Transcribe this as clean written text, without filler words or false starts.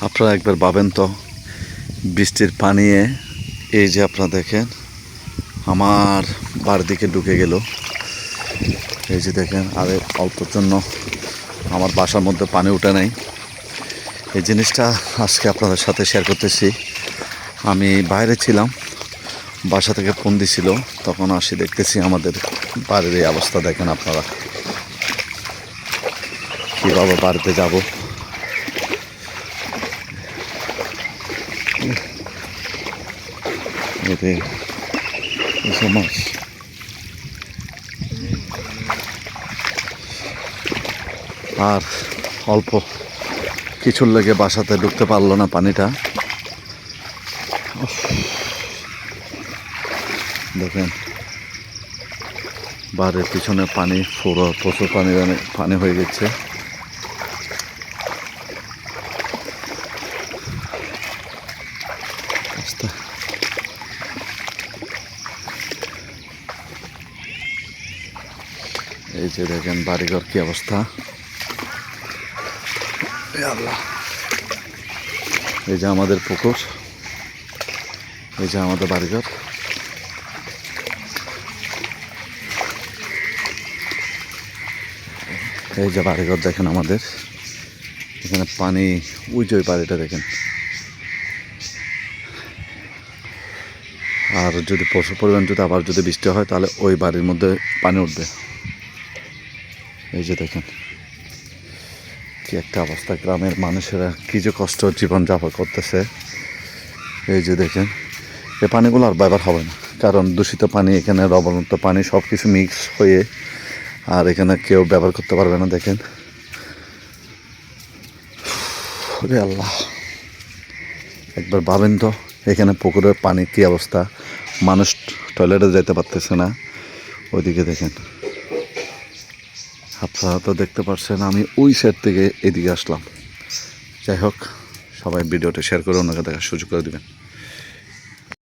আপনারা একবার ভাবেন তো, বৃষ্টির পানি এই যে আপনারা দেখেন আমার বাড়ির দিকে ঢুকে গেল। এই যে দেখেন, আর অল্পর জন্য আমার বাসার মধ্যে পানি উঠে নাই। এই জিনিসটা আজকে আপনাদের সাথে শেয়ার করতেছি। আমি বাইরে ছিলাম, বাসা থেকে ফোন দিছিল, তখন আসি দেখতেছি আমাদের বাড়ির এই অবস্থা। দেখেন আপনারা কীভাবে বাড়িতে যাব। এতে মাছ আর অল্প কিছুর লেগে বাসাতে ঢুকতে পারলো না পানিটা। দেখেন বাড়ির পিছনে পানি, পুরো প্রচুর পানি হয়ে গেছে। এই যে দেখেন বাড়িঘর কি অবস্থা। আল্লাহ, এই যে আমাদের পুকুর, এই যে আমাদের বাড়িঘর। এই যে বাড়িঘর দেখেন আমাদের, এখানে পানি, ওই যে ওই বাড়িটা দেখেন। আর যদি প্রচুর পরিমাণ যদি আবার যদি বৃষ্টি হয় তাহলে ওই বাড়ির মধ্যে পানি উঠবে। এই যে দেখেন কি একটা অবস্থা, গ্রামের মানুষেরা কি যে কষ্ট জীবনযাপন করতেছে। এই যে দেখেন, এই পানিগুলো আর ব্যবহার হবে না, কারণ দূষিত পানি, এখানে লবণাক্ত পানি সব কিছু মিক্স হয়ে, আর এখানে কেউ ব্যবহার করতে পারবে না। দেখেন, ওরে আল্লাহ, একবার ভাবেন তো এখানে পুকুরের পানি কি অবস্থা। মানুষ টয়লেটে যেতে পারতেছে না। ওইদিকে দেখেন, আপনারা তো দেখতে পাচ্ছেন আমি ওই সাইড থেকে এদিকে আসলাম। যাই হোক, সবাই ভিডিওটা শেয়ার করে অন্যকে দেখার সুযোগ করে দেবেন।